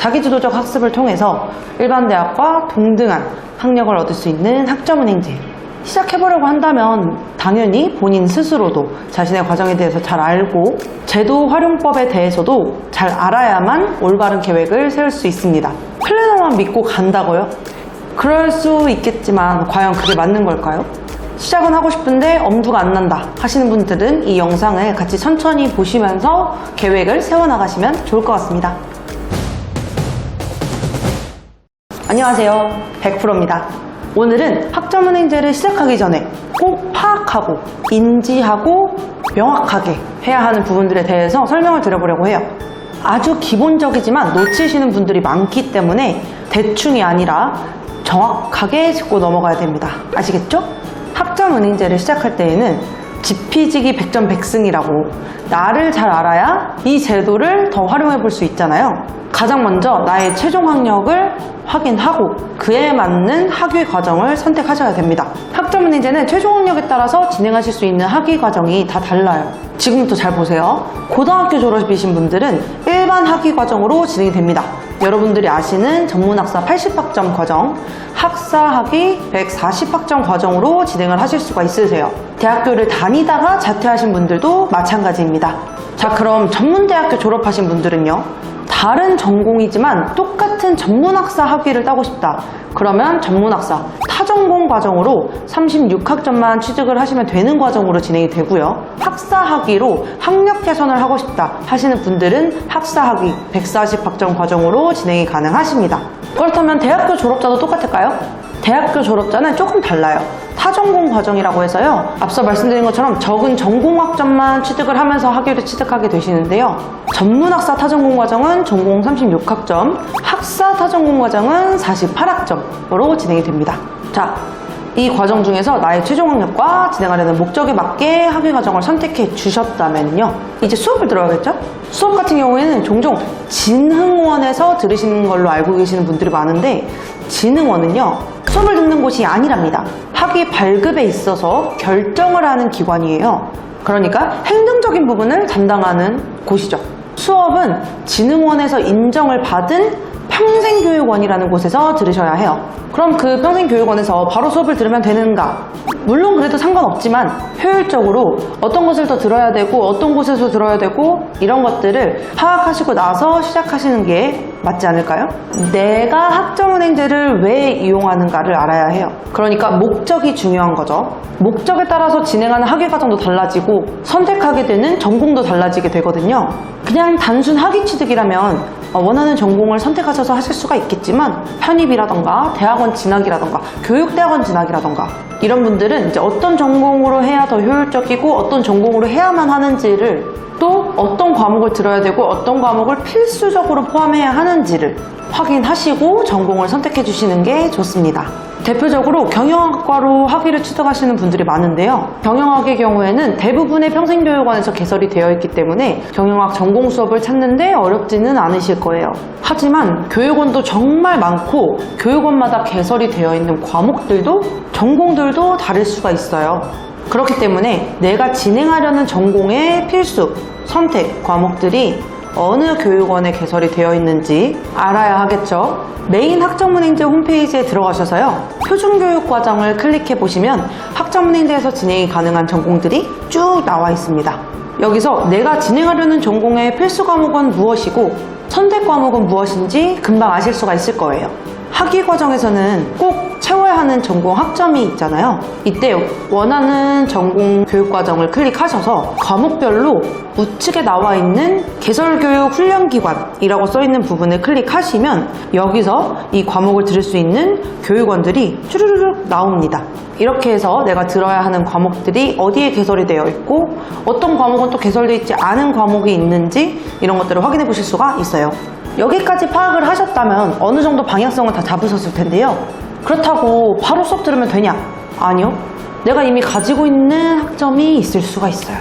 자기주도적 학습을 통해서 일반 대학과 동등한 학력을 얻을 수 있는 학점은행제 시작해보려고 한다면 당연히 본인 스스로도 자신의 과정에 대해서 잘 알고 제도 활용법에 대해서도 잘 알아야만 올바른 계획을 세울 수 있습니다. 플래너만 믿고 간다고요? 그럴 수 있겠지만 과연 그게 맞는 걸까요? 시작은 하고 싶은데 엄두가 안 난다 하시는 분들은 이 영상을 같이 천천히 보시면서 계획을 세워나가시면 좋을 것 같습니다. 안녕하세요, 100%입니다. 오늘은 학점은행제를 시작하기 전에 꼭 파악하고 인지하고 명확하게 해야 하는 부분들에 대해서 설명을 드려보려고 해요. 아주 기본적이지만 놓치시는 분들이 많기 때문에 대충이 아니라 정확하게 짚고 넘어가야 됩니다. 아시겠죠? 학점은행제를 시작할 때에는 지피지기 100점 100승이라고 나를 잘 알아야 이 제도를 더 활용해 볼 수 있잖아요. 가장 먼저 나의 최종 학력을 확인하고 그에 맞는 학위 과정을 선택하셔야 됩니다. 학점은행제는 최종 학력에 따라서 진행하실 수 있는 학위 과정이 다 달라요. 지금부터 잘 보세요. 고등학교 졸업이신 분들은 일반 학위 과정으로 진행이 됩니다. 여러분들이 아시는 전문학사 80학점 과정, 학사학위 140학점 과정으로 진행을 하실 수가 있으세요. 대학교를 다니다가 자퇴하신 분들도 마찬가지입니다. 자, 그럼 전문대학교 졸업하신 분들은요, 다른 전공이지만 똑같은 전문학사 학위를 따고 싶다. 그러면 전문학사 타전공 과정으로 36학점만 취득을 하시면 되는 과정으로 진행이 되고요. 학사학위로 학력 개선을 하고 싶다 하시는 분들은 학사학위 140학점 과정으로 진행이 가능하십니다. 그렇다면 대학교 졸업자도 똑같을까요? 대학교 졸업자는 조금 달라요. 타전공 과정이라고 해서요, 앞서 말씀드린 것처럼 적은 전공학점만 취득을 하면서 학위를 취득하게 되시는데요, 전문학사 타전공 과정은 전공 36학점, 학사 타전공 과정은 48학점으로 진행이 됩니다. 자, 이 과정 중에서 나의 최종 학력과 진행하려는 목적에 맞게 학위 과정을 선택해 주셨다면요, 이제 수업을 들어야겠죠? 수업 같은 경우에는 종종 진흥원에서 들으시는 걸로 알고 계시는 분들이 많은데, 진흥원은요, 수업을 듣는 곳이 아니랍니다. 학위 발급에 있어서 결정을 하는 기관이에요. 그러니까 행정적인 부분을 담당하는 곳이죠. 수업은 진흥원에서 인정을 받은 평생교육원이라는 곳에서 들으셔야 해요. 그럼 그 평생교육원에서 바로 수업을 들으면 되는가? 물론 그래도 상관없지만 효율적으로 어떤 것을 더 들어야 되고 어떤 곳에서 들어야 되고 이런 것들을 파악하시고 나서 시작하시는 게 맞지 않을까요? 내가 학점은행제를 왜 이용하는가를 알아야 해요. 그러니까 목적이 중요한 거죠. 목적에 따라서 진행하는 학위 과정도 달라지고 선택하게 되는 전공도 달라지게 되거든요. 그냥 단순 학위 취득이라면 원하는 전공을 선택하셔서 하실 수가 있겠지만, 편입이라던가 대학원 진학이라던가 교육대학원 진학이라던가 이런 분들은 이제 어떤 전공으로 해야 더 효율적이고 어떤 전공으로 해야만 하는지를, 또 어떤 과목을 들어야 되고 어떤 과목을 필수적으로 포함해야 하는지를 확인하시고 전공을 선택해 주시는 게 좋습니다. 대표적으로 경영학과로 학위를 취득하시는 분들이 많은데요, 경영학의 경우에는 대부분의 평생교육원에서 개설이 되어 있기 때문에 경영학 전공 수업을 찾는데 어렵지는 않으실 거예요. 하지만 교육원도 정말 많고 교육원마다 개설이 되어 있는 과목들도 전공들도 다를 수가 있어요. 그렇기 때문에 내가 진행하려는 전공의 필수 선택 과목들이 어느 교육원에 개설이 되어 있는지 알아야 하겠죠. 메인 학점은행제 홈페이지에 들어가셔서요, 표준교육과정을 클릭해 보시면 학점은행제에서 진행이 가능한 전공들이 쭉 나와 있습니다. 여기서 내가 진행하려는 전공의 필수 과목은 무엇이고 선택 과목은 무엇인지 금방 아실 수가 있을 거예요. 학위 과정에서는 꼭 채워야 하는 전공 학점이 있잖아요. 이때 원하는 전공 교육과정을 클릭하셔서 과목별로 우측에 나와 있는 개설교육 훈련기관이라고 써있는 부분을 클릭하시면 여기서 이 과목을 들을 수 있는 교육원들이 쭈르르륵 나옵니다. 이렇게 해서 내가 들어야 하는 과목들이 어디에 개설이 되어 있고 어떤 과목은 또 개설되어 있지 않은 과목이 있는지 이런 것들을 확인해 보실 수가 있어요. 여기까지 파악을 하셨다면 어느 정도 방향성은 다 잡으셨을 텐데요, 그렇다고 바로 수업 들으면 되냐? 아니요. 내가 이미 가지고 있는 학점이 있을 수가 있어요.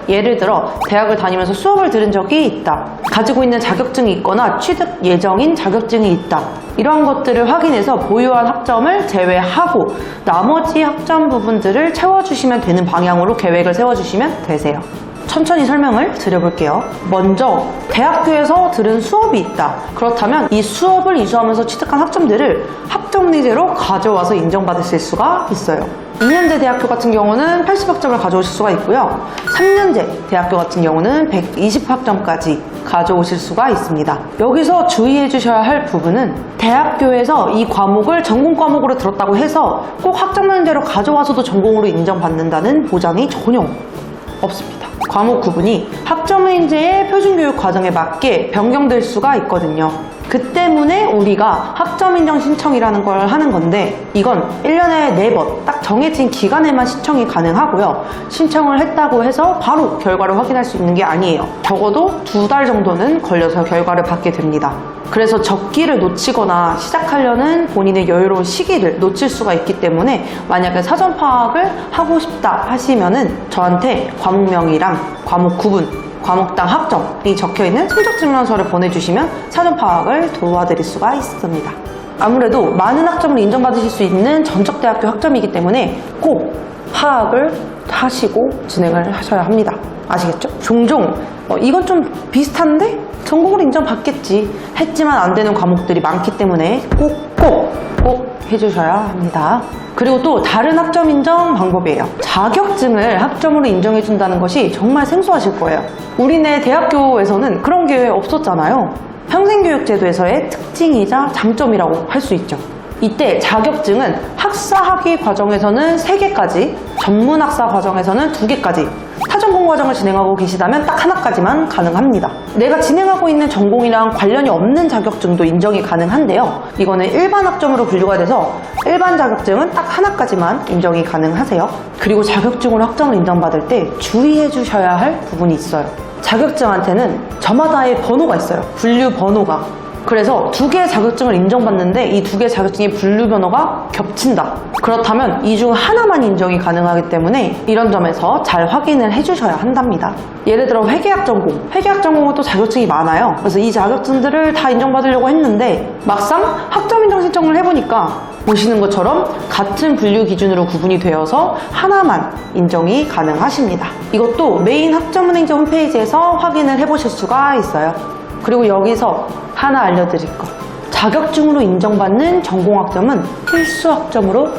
예를 들어 대학을 다니면서 수업을 들은 적이 있다, 가지고 있는 자격증이 있거나 취득 예정인 자격증이 있다, 이러한 것들을 확인해서 보유한 학점을 제외하고 나머지 학점 부분들을 채워주시면 되는 방향으로 계획을 세워주시면 되세요. 천천히 설명을 드려볼게요. 먼저 대학교에서 들은 수업이 있다. 그렇다면 이 수업을 이수하면서 취득한 학점들을 학점문제로 가져와서 인정받으실 수가 있어요. 2년제 대학교 같은 경우는 80학점을 가져오실 수가 있고요. 3년제 대학교 같은 경우는 120학점까지 가져오실 수가 있습니다. 여기서 주의해 주셔야 할 부분은 대학교에서 이 과목을 전공 과목으로 들었다고 해서 꼭 학점문제로 가져와서도 전공으로 인정받는다는 보장이 전혀 없습니다. 과목 구분이 학점문제의 표준교육 과정에 맞게 변경될 수가 있거든요. 그 때문에 우리가 학점인정 신청이라는 걸 하는 건데 이건 1년에 4번 딱 정해진 기간에만 신청이 가능하고요. 신청을 했다고 해서 바로 결과를 확인할 수 있는 게 아니에요. 적어도 2달 정도는 걸려서 결과를 받게 됩니다. 그래서 적기를 놓치거나 시작하려는 본인의 여유로운 시기를 놓칠 수가 있기 때문에 만약에 사전 파악을 하고 싶다 하시면은 저한테 과목명이랑 과목 구분 과목당 학점이 적혀있는 성적증명서를 보내주시면 사전 파악을 도와드릴 수가 있습니다. 아무래도 많은 학점을 인정받으실 수 있는 전적대학교 학점이기 때문에 꼭 파악을 하시고 진행을 하셔야 합니다. 아시겠죠? 종종 이건 좀 비슷한데? 전공으로 인정받겠지 했지만 안 되는 과목들이 많기 때문에 꼭 해주셔야 합니다. 그리고 또 다른 학점 인정 방법이에요. 자격증을 학점으로 인정해준다는 것이 정말 생소하실 거예요. 우리네 대학교에서는 그런 게 없었잖아요. 평생교육제도에서의 특징이자 장점이라고 할 수 있죠. 이때 자격증은 학사학위 과정에서는 3개까지, 전문학사 과정에서는 2개까지, 타전공 과정을 진행하고 계시다면 딱 하나까지만 가능합니다. 내가 진행하고 있는 전공이랑 관련이 없는 자격증도 인정이 가능한데요. 이거는 일반 학점으로 분류가 돼서 일반 자격증은 딱 하나까지만 인정이 가능하세요. 그리고 자격증으로 학점을 인정받을 때 주의해 주셔야 할 부분이 있어요. 자격증한테는 저마다의 번호가 있어요. 분류 번호가. 그래서 2개의 자격증을 인정받는데 이 2개의 자격증의 분류 번호가 겹친다. 그렇다면 이 중 하나만 인정이 가능하기 때문에 이런 점에서 잘 확인을 해주셔야 한답니다. 예를 들어 회계학 전공. 회계학 전공은 또 자격증이 많아요. 그래서 이 자격증들을 다 인정받으려고 했는데 막상 학점 인정 신청을 해보니까 보시는 것처럼 같은 분류 기준으로 구분이 되어서 하나만 인정이 가능하십니다. 이것도 메인 학점은행제 홈페이지에서 확인을 해보실 수가 있어요. 그리고 여기서 하나 알려드릴 거. 자격증으로 인정받는 전공학점은 필수학점으로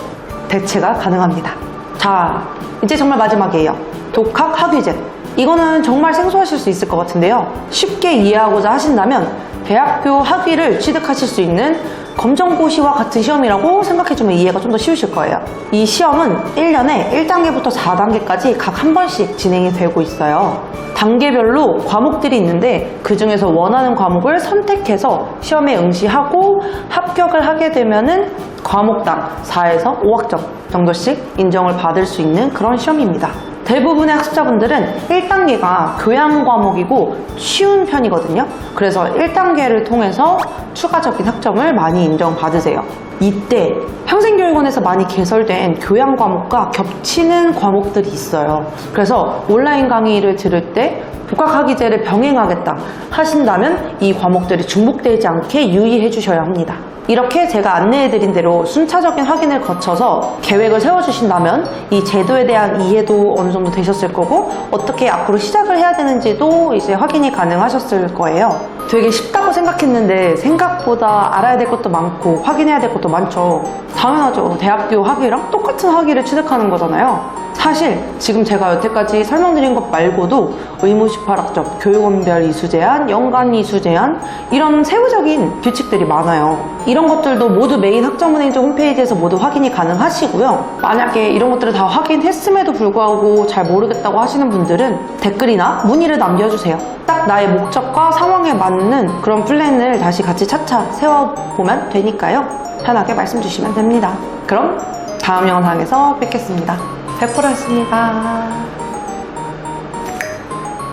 대체가 가능합니다. 자, 이제 정말 마지막이에요. 독학 학위제. 이거는 정말 생소하실 수 있을 것 같은데요. 쉽게 이해하고자 하신다면 대학교 학위를 취득하실 수 있는 검정고시와 같은 시험이라고 생각해주면 이해가 좀 더 쉬우실 거예요. 이 시험은 1년에 1단계부터 4단계까지 각 한 번씩 진행이 되고 있어요. 단계별로 과목들이 있는데 그 중에서 원하는 과목을 선택해서 시험에 응시하고 합격을 하게 되면은 과목당 4에서 5학점 정도씩 인정을 받을 수 있는 그런 시험입니다. 대부분의 학습자분들은 1단계가 교양 과목이고 쉬운 편이거든요. 그래서 1단계를 통해서 추가적인 학점을 많이 인정받으세요. 이때 평생교육원에서 많이 개설된 교양 과목과 겹치는 과목들이 있어요. 그래서 온라인 강의를 들을 때 복학학위제를 병행하겠다 하신다면 이 과목들이 중복되지 않게 유의해 주셔야 합니다. 이렇게 제가 안내해드린 대로 순차적인 확인을 거쳐서 계획을 세워주신다면 이 제도에 대한 이해도 어느 정도 되셨을 거고 어떻게 앞으로 시작을 해야 되는지도 이제 확인이 가능하셨을 거예요. 되게 쉽다고 생각했는데 생각보다 알아야 될 것도 많고 확인해야 될 것도 많죠. 당연하죠. 대학교 학위랑 똑같은 학위를 취득하는 거잖아요. 사실 지금 제가 여태까지 설명드린 것 말고도 의무 18학점, 교육원별 이수 제한, 연간 이수 제한 이런 세부적인 규칙들이 많아요. 이런 것들도 모두 메인 학점은행제 홈페이지에서 모두 확인이 가능하시고요. 만약에 이런 것들을 다 확인했음에도 불구하고 잘 모르겠다고 하시는 분들은 댓글이나 문의를 남겨주세요. 딱 나의 목적과 상황에 맞는 그런 플랜을 다시 같이 차차 세워보면 되니까요. 편하게 말씀 주시면 됩니다. 그럼 다음 영상에서 뵙겠습니다. 100%였습니다.